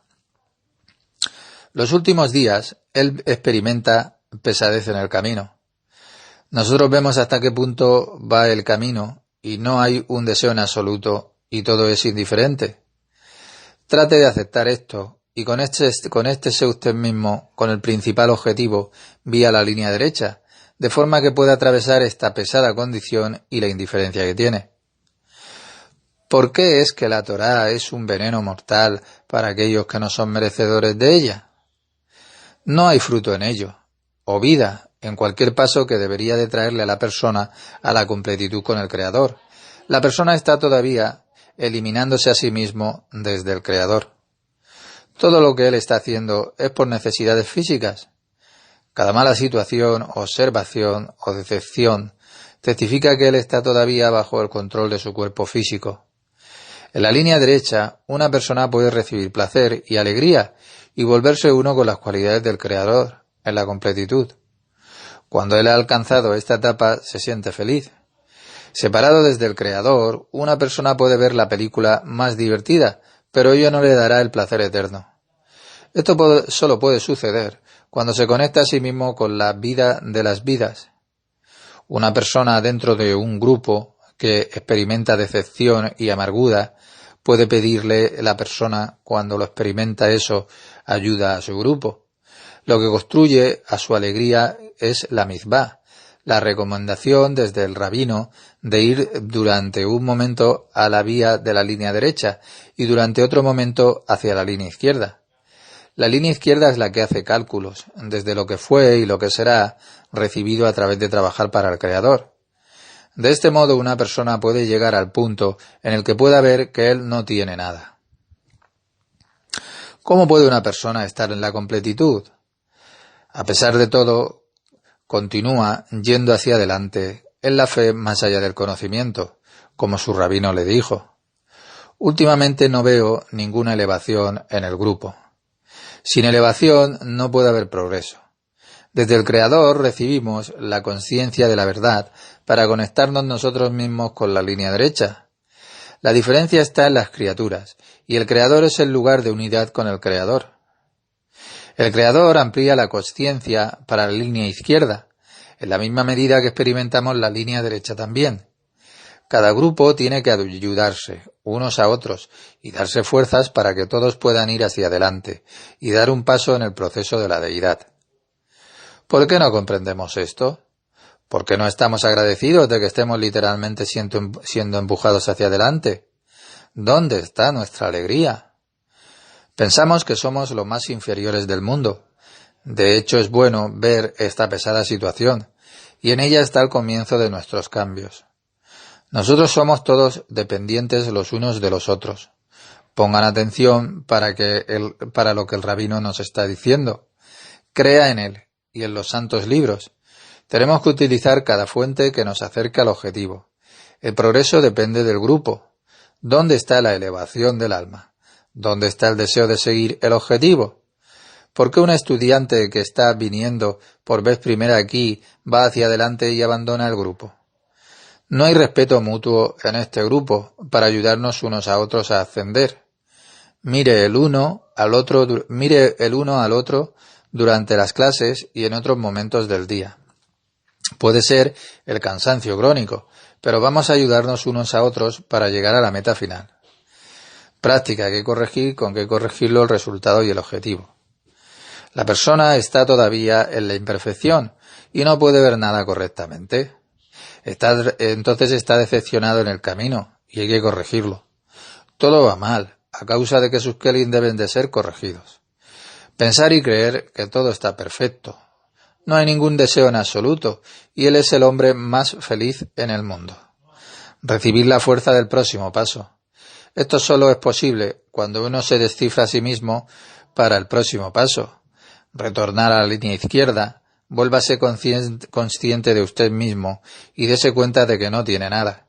Los últimos días, él experimenta pesadez en el camino. Nosotros vemos hasta qué punto va el camino y no hay un deseo en absoluto y todo es indiferente. Trate de aceptar esto y conéctese usted mismo con el principal objetivo vía la línea derecha, de forma que pueda atravesar esta pesada condición y la indiferencia que tiene. ¿Por qué es que la Torá es un veneno mortal para aquellos que no son merecedores de ella? No hay fruto en ello, o vida, en cualquier paso que debería de traerle a la persona a la completitud con el Creador. La persona está todavía eliminándose a sí mismo desde el Creador. Todo lo que él está haciendo es por necesidades físicas. Cada mala situación, observación o decepción testifica que él está todavía bajo el control de su cuerpo físico. En la línea derecha, una persona puede recibir placer y alegría y volverse uno con las cualidades del Creador, en la completitud. Cuando él ha alcanzado esta etapa, se siente feliz. Separado desde el Creador, una persona puede ver la película más divertida, pero ello no le dará el placer eterno. Esto solo puede suceder cuando se conecta a sí mismo con la vida de las vidas. Una persona dentro de un grupo que experimenta decepción y amargura puede pedirle a la persona, cuando lo experimenta eso, ayuda a su grupo. Lo que construye a su alegría es la mizvá, la recomendación desde el rabino de ir durante un momento a la vía de la línea derecha y durante otro momento hacia la línea izquierda. La línea izquierda es la que hace cálculos, desde lo que fue y lo que será recibido a través de trabajar para el Creador. De este modo una persona puede llegar al punto en el que pueda ver que él no tiene nada. ¿Cómo puede una persona estar en la completitud? A pesar de todo, continúa yendo hacia adelante en la fe más allá del conocimiento, como su rabino le dijo. Últimamente no veo ninguna elevación en el grupo. Sin elevación no puede haber progreso. Desde el Creador recibimos la conciencia de la verdad para conectarnos nosotros mismos con la línea derecha. La diferencia está en las criaturas, y el Creador es el lugar de unidad con el Creador. El Creador amplía la consciencia para la línea izquierda, en la misma medida que experimentamos la línea derecha también. Cada grupo tiene que ayudarse unos a otros y darse fuerzas para que todos puedan ir hacia adelante y dar un paso en el proceso de la deidad. ¿Por qué no comprendemos esto? ¿Por qué no estamos agradecidos de que estemos literalmente siendo empujados hacia adelante? ¿Dónde está nuestra alegría? Pensamos que somos los más inferiores del mundo. De hecho, es bueno ver esta pesada situación, y en ella está el comienzo de nuestros cambios. Nosotros somos todos dependientes los unos de los otros. Pongan atención para lo que el rabino nos está diciendo. Crea en él y en los santos libros. Tenemos que utilizar cada fuente que nos acerque al objetivo. El progreso depende del grupo. ¿Dónde está la elevación del alma? ¿Dónde está el deseo de seguir el objetivo? ¿Por qué un estudiante que está viniendo por vez primera aquí va hacia adelante y abandona el grupo? No hay respeto mutuo en este grupo para ayudarnos unos a otros a ascender. Mire el uno al otro durante las clases y en otros momentos del día. Puede ser el cansancio crónico, pero vamos a ayudarnos unos a otros para llegar a la meta final. Práctica que corregir, con qué corregirlo el resultado y el objetivo. La persona está todavía en la imperfección y no puede ver nada correctamente. Entonces está decepcionado en el camino y hay que corregirlo. Todo va mal, a causa de que sus kelim deben de ser corregidos. Pensar y creer que todo está perfecto. No hay ningún deseo en absoluto y él es el hombre más feliz en el mundo. Recibir la fuerza del próximo paso. Esto solo es posible cuando uno se descifra a sí mismo para el próximo paso. Retornar a la línea izquierda. Vuélvase consciente de usted mismo y dése cuenta de que no tiene nada.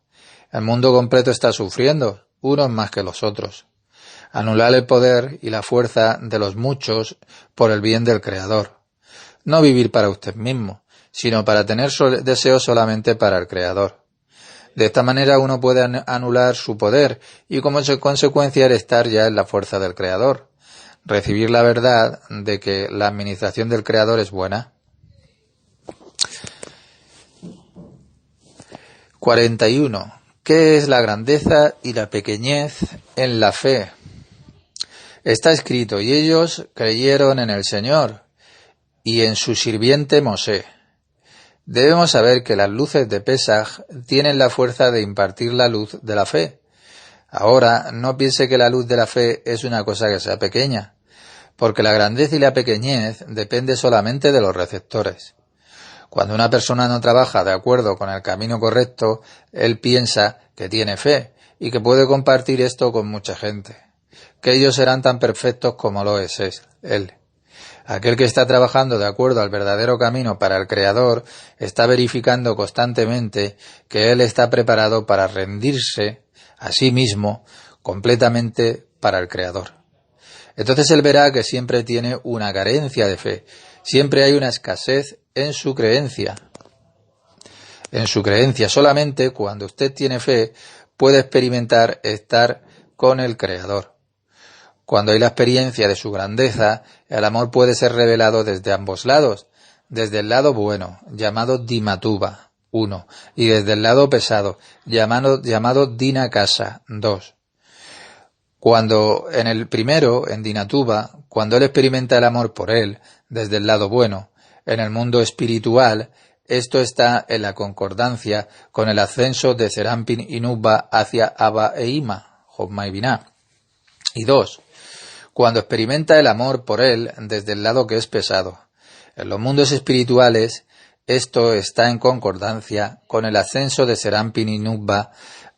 El mundo completo está sufriendo, unos más que los otros. Anular el poder y la fuerza de los muchos por el bien del Creador. No vivir para usted mismo, sino para tener deseos solamente para el Creador. De esta manera uno puede anular su poder y como consecuencia el estar ya en la fuerza del Creador. Recibir la verdad de que la administración del Creador es buena. 41. ¿Qué es la grandeza y la pequeñez en la fe? Está escrito: y ellos creyeron en el Señor y en su sirviente Mosé. Debemos saber que las luces de Pesaj tienen la fuerza de impartir la luz de la fe. Ahora, no piense que la luz de la fe es una cosa que sea pequeña, porque la grandeza y la pequeñez depende solamente de los receptores. Cuando una persona no trabaja de acuerdo con el camino correcto, él piensa que tiene fe y que puede compartir esto con mucha gente, que ellos serán tan perfectos como lo es él. Aquel que está trabajando de acuerdo al verdadero camino para el Creador está verificando constantemente que él está preparado para rendirse a sí mismo completamente para el Creador. Entonces él verá que siempre tiene una carencia de fe, siempre hay una escasez en su creencia. Solamente cuando usted tiene fe puede experimentar estar con el Creador. Cuando hay la experiencia de su grandeza, el amor puede ser revelado desde ambos lados, desde el lado bueno, llamado Dimatuba, 1, y desde el lado pesado, llamado Dinakasa, 2. Cuando en el primero, en Dinatuba, cuando él experimenta el amor por él, desde el lado bueno, en el mundo espiritual, esto está en la concordancia con el ascenso de Serampin y Nubba hacia Abba e Ima, Jochma y Binah. Y 2. Cuando experimenta el amor por él desde el lado que es pesado. En los mundos espirituales, esto está en concordancia con el ascenso de Serampin y Nubba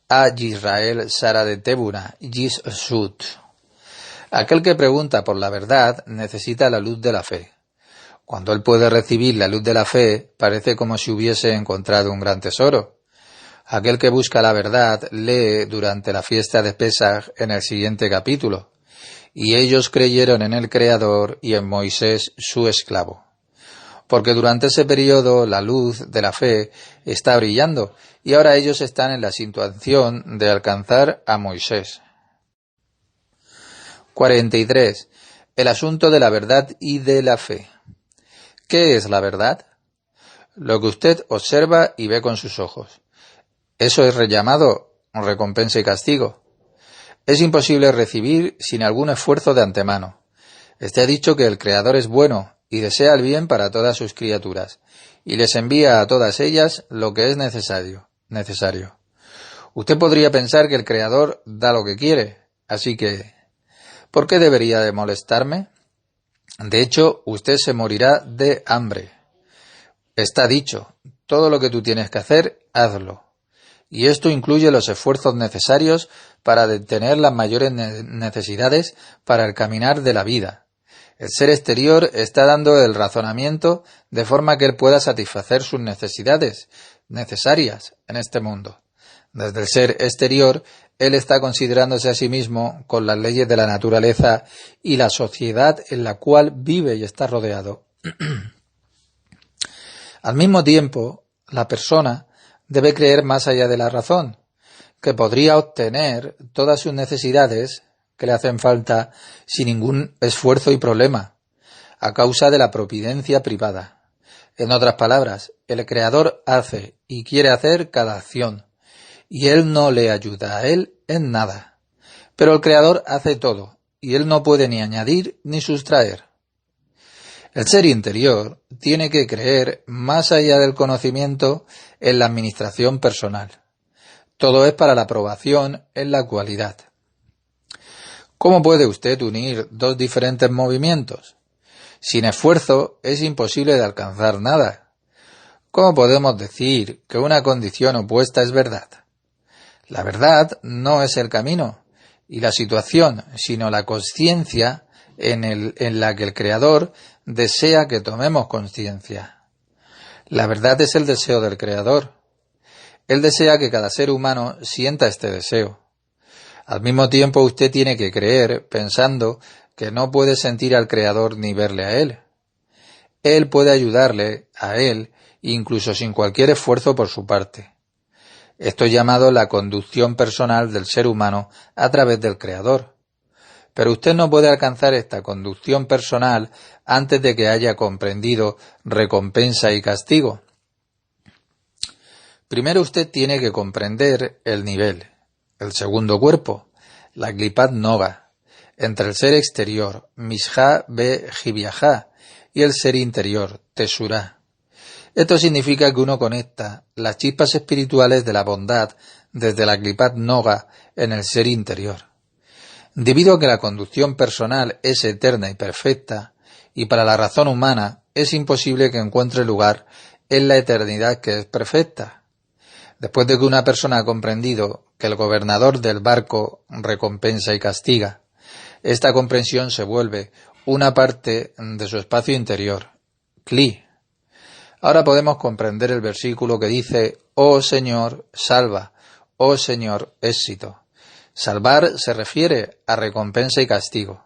a Yisrael Sara de Tebuna, Yis-Sud. Aquel que pregunta por la verdad necesita la luz de la fe. Cuando él puede recibir la luz de la fe, parece como si hubiese encontrado un gran tesoro. Aquel que busca la verdad lee durante la fiesta de Pesaj en el siguiente capítulo: y ellos creyeron en el Creador y en Moisés su esclavo. Porque durante ese periodo la luz de la fe está brillando y ahora ellos están en la situación de alcanzar a Moisés. 43. El asunto de la verdad y de la fe. ¿Qué es la verdad? Lo que usted observa y ve con sus ojos. Eso es llamado recompensa y castigo. Es imposible recibir sin algún esfuerzo de antemano. Está dicho que el Creador es bueno y desea el bien para todas sus criaturas, y les envía a todas ellas lo que es necesario. Usted podría pensar que el Creador da lo que quiere, así que ¿por qué debería de molestarme? De hecho, usted se morirá de hambre. Está dicho, todo lo que tú tienes que hacer, hazlo. Y esto incluye los esfuerzos necesarios para detener las mayores necesidades para el caminar de la vida. El ser exterior está dando el razonamiento de forma que él pueda satisfacer sus necesidades necesarias en este mundo. Desde el ser exterior, él está considerándose a sí mismo con las leyes de la naturaleza y la sociedad en la cual vive y está rodeado. Al mismo tiempo, la persona debe creer más allá de la razón, que podría obtener todas sus necesidades que le hacen falta sin ningún esfuerzo y problema, a causa de la providencia privada. En otras palabras, el Creador hace y quiere hacer cada acción, y él no le ayuda a él en nada. Pero el Creador hace todo, y él no puede ni añadir ni sustraer. El ser interior tiene que creer más allá del conocimiento en la administración personal. Todo es para la aprobación en la cualidad. ¿Cómo puede usted unir dos diferentes movimientos? Sin esfuerzo es imposible de alcanzar nada. ¿Cómo podemos decir que una condición opuesta es verdad? La verdad no es el camino y la situación, sino la consciencia en la que el Creador desea que tomemos conciencia. La verdad es el deseo del Creador. Él desea que cada ser humano sienta este deseo. Al mismo tiempo usted tiene que creer pensando que no puede sentir al Creador ni verle a Él. Él puede ayudarle a Él incluso sin cualquier esfuerzo por su parte. Esto es llamado la conducción personal del ser humano a través del Creador. Pero usted no puede alcanzar esta conducción personal antes de que haya comprendido recompensa y castigo. Primero usted tiene que comprender el nivel, el segundo cuerpo, la Klipat Noga, entre el ser exterior, Mishá be Jiviajá, y el ser interior, Tesurá. Esto significa que uno conecta las chispas espirituales de la bondad desde la Klipat Noga en el ser interior. Debido a que la conducción personal es eterna y perfecta, y para la razón humana es imposible que encuentre lugar en la eternidad que es perfecta. Después de que una persona ha comprendido que el gobernador del barco recompensa y castiga, esta comprensión se vuelve una parte de su espacio interior, Kli. Ahora podemos comprender el versículo que dice: «Oh Señor, salva, oh Señor, éxito». Salvar se refiere a recompensa y castigo.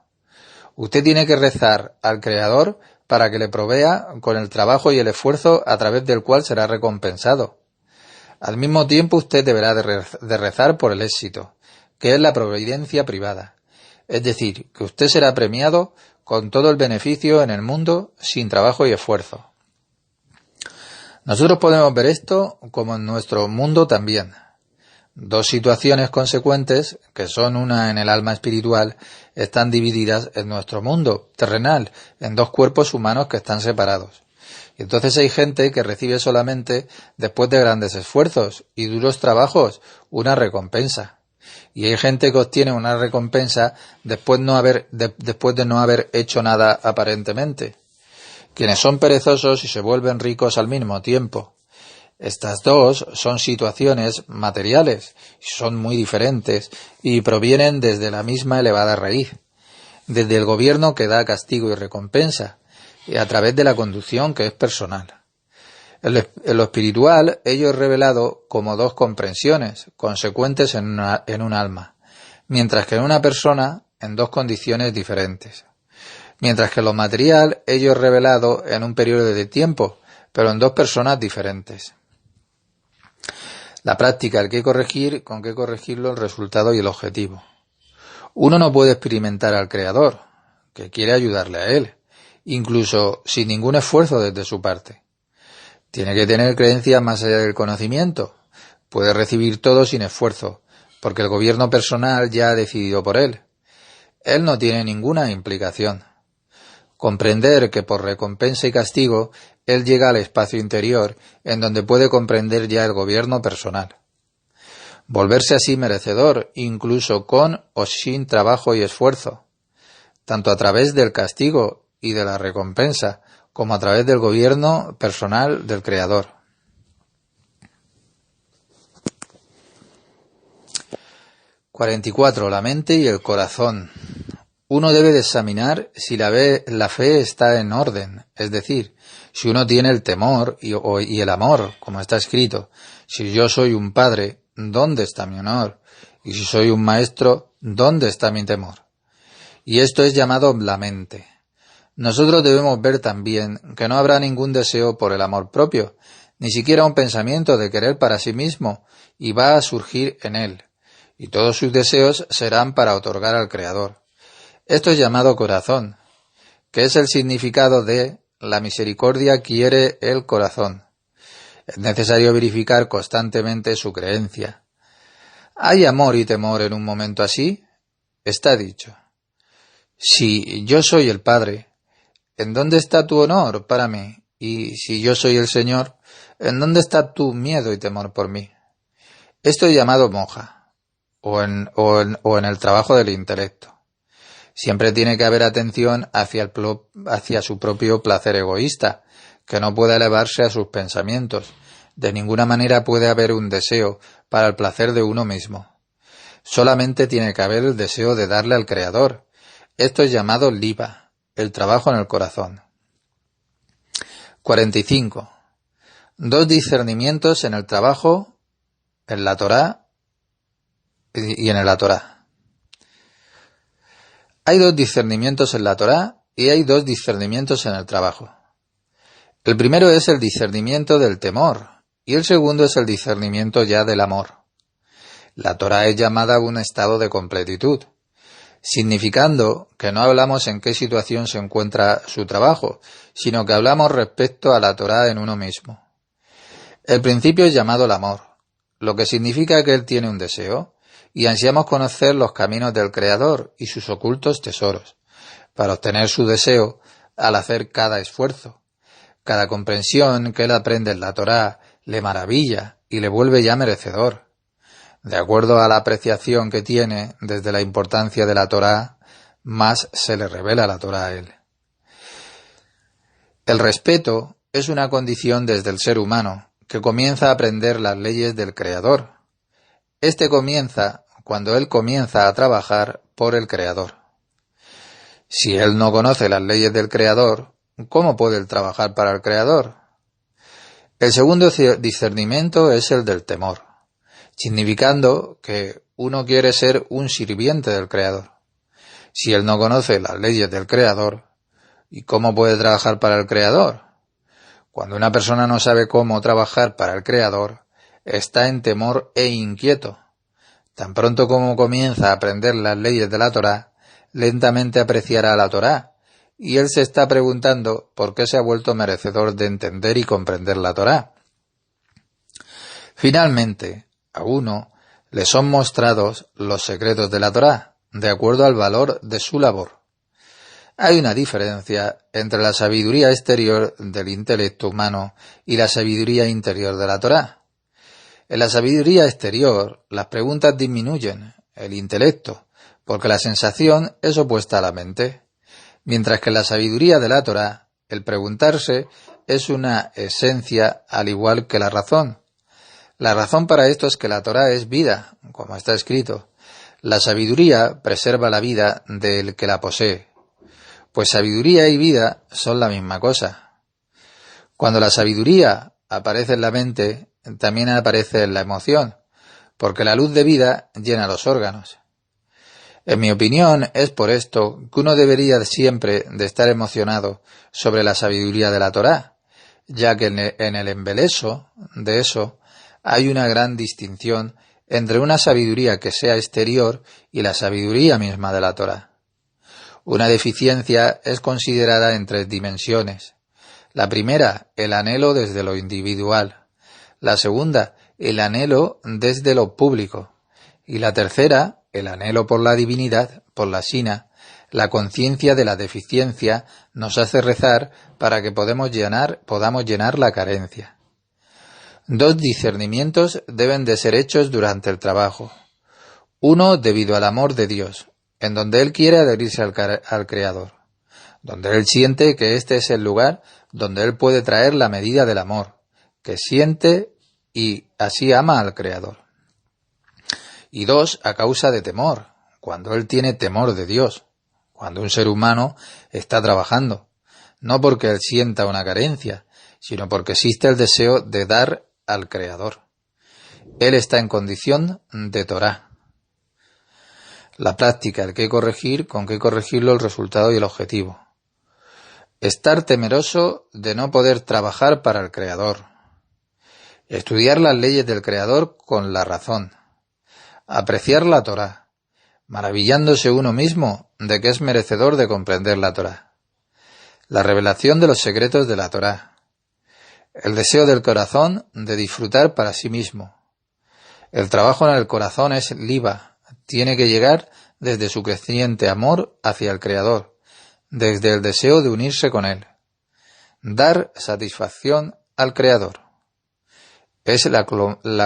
Usted tiene que rezar al Creador para que le provea con el trabajo y el esfuerzo a través del cual será recompensado. Al mismo tiempo usted deberá de rezar por el éxito, que es la providencia privada. Es decir, que usted será premiado con todo el beneficio en el mundo sin trabajo y esfuerzo. Nosotros podemos ver esto como en nuestro mundo también. Dos situaciones consecuentes, que son una en el alma espiritual, están divididas en nuestro mundo terrenal, en dos cuerpos humanos que están separados. Y entonces hay gente que recibe solamente, después de grandes esfuerzos y duros trabajos, una recompensa. Y hay gente que obtiene una recompensa después de no haber hecho nada aparentemente. Quienes son perezosos y se vuelven ricos al mismo tiempo. Estas dos son situaciones materiales, son muy diferentes y provienen desde la misma elevada raíz, desde el gobierno que da castigo y recompensa, y a través de la conducción que es personal. En lo espiritual, ello es revelado como dos comprensiones consecuentes en un alma, mientras que en una persona en dos condiciones diferentes. Mientras que en lo material, ello es revelado en un periodo de tiempo, pero en dos personas diferentes. La práctica, con qué corregirlo, el resultado y el objetivo. Uno no puede experimentar al Creador, que quiere ayudarle a él, incluso sin ningún esfuerzo desde su parte. Tiene que tener creencias más allá del conocimiento. Puede recibir todo sin esfuerzo, porque el gobierno personal ya ha decidido por él. Él no tiene ninguna implicación. Comprender que por recompensa y castigo, él llega al espacio interior, en donde puede comprender ya el gobierno personal. Volverse así merecedor, incluso con o sin trabajo y esfuerzo, tanto a través del castigo y de la recompensa, como a través del gobierno personal del Creador. 44. La mente y el corazón. Uno debe de examinar si la fe está en orden, es decir, si uno tiene el temor y el amor, como está escrito. Si yo soy un padre, ¿dónde está mi honor? Y si soy un maestro, ¿dónde está mi temor? Y esto es llamado la mente. Nosotros debemos ver también que no habrá ningún deseo por el amor propio, ni siquiera un pensamiento de querer para sí mismo, y va a surgir en él, y todos sus deseos serán para otorgar al Creador. Esto es llamado corazón, que es el significado de la misericordia quiere el corazón. Es necesario verificar constantemente su creencia. ¿Hay amor y temor en un momento así? Está dicho. Si yo soy el Padre, ¿en dónde está tu honor para mí? Y si yo soy el Señor, ¿en dónde está tu miedo y temor por mí? Esto es llamado moja, o en el trabajo del intelecto. Siempre tiene que haber atención hacia su propio placer egoísta, que no puede elevarse a sus pensamientos. De ninguna manera puede haber un deseo para el placer de uno mismo. Solamente tiene que haber el deseo de darle al Creador. Esto es llamado liba, el trabajo en el corazón. 45. Dos discernimientos en el trabajo, en la Torá y en la Torá. Hay dos discernimientos en la Torá y hay dos discernimientos en el trabajo. El primero es el discernimiento del temor y el segundo es el discernimiento ya del amor. La Torá es llamada un estado de completitud, significando que no hablamos en qué situación se encuentra su trabajo, sino que hablamos respecto a la Torá en uno mismo. El principio es llamado el amor, lo que significa que él tiene un deseo, y ansiamos conocer los caminos del Creador y sus ocultos tesoros, para obtener su deseo al hacer cada esfuerzo. Cada comprensión que él aprende en la Torá le maravilla y le vuelve ya merecedor. De acuerdo a la apreciación que tiene desde la importancia de la Torá, más se le revela la Torá a él. El respeto es una condición desde el ser humano, que comienza a aprender las leyes del Creador. Este comienza cuando él comienza a trabajar por el Creador. Si él no conoce las leyes del Creador, ¿cómo puede él trabajar para el Creador? El segundo discernimiento es el del temor, significando que uno quiere ser un sirviente del Creador. Si él no conoce las leyes del Creador, ¿y cómo puede trabajar para el Creador? Cuando una persona no sabe cómo trabajar para el Creador, está en temor e inquieto. Tan pronto como comienza a aprender las leyes de la Torá, lentamente apreciará la Torá, y él se está preguntando por qué se ha vuelto merecedor de entender y comprender la Torá. Finalmente, a uno le son mostrados los secretos de la Torá, de acuerdo al valor de su labor. Hay una diferencia entre la sabiduría exterior del intelecto humano y la sabiduría interior de la Torá. En la sabiduría exterior, las preguntas disminuyen el intelecto, porque la sensación es opuesta a la mente, mientras que en la sabiduría de la Torá, el preguntarse es una esencia al igual que la razón. La razón para esto es que la Torá es vida, como está escrito. La sabiduría preserva la vida del que la posee. Pues sabiduría y vida son la misma cosa. Cuando la sabiduría aparece en la mente, también aparece en la emoción, porque la luz de vida llena los órganos. En mi opinión, es por esto que uno debería siempre de estar emocionado sobre la sabiduría de la Torá, ya que en el embeleso de eso hay una gran distinción entre una sabiduría que sea exterior y la sabiduría misma de la Torá. Una deficiencia es considerada en 3 dimensiones. La primera, el anhelo desde lo individual. La segunda, el anhelo desde lo público. Y la tercera, el anhelo por la divinidad, por la Shina. La conciencia de la deficiencia nos hace rezar para que podamos llenar la carencia. 2 discernimientos deben de ser hechos durante el trabajo. Uno debido al amor de Dios, en donde él quiere adherirse al Creador, donde él siente que este es el lugar donde él puede traer la medida del amor, que siente y así ama al Creador. Y 2, a causa de temor, cuando él tiene temor de Dios, cuando un ser humano está trabajando, no porque él sienta una carencia, sino porque existe el deseo de dar al Creador. Él está en condición de Torá. La práctica, el qué corregir, con qué corregirlo, el resultado y el objetivo. Estar temeroso de no poder trabajar para el Creador. Estudiar las leyes del Creador con la razón. Apreciar la Torá, maravillándose uno mismo de que es merecedor de comprender la Torá. La revelación de los secretos de la Torá. El deseo del corazón de disfrutar para sí mismo. El trabajo en el corazón es liba. Tiene que llegar desde su creciente amor hacia el Creador, desde el deseo de unirse con Él. Dar satisfacción al Creador. Es la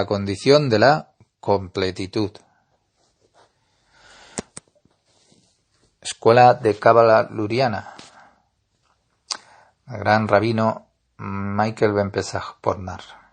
condición de la completitud. Escuela de Cábala Luriana. El gran rabino Michael Ben Pesach Pornar.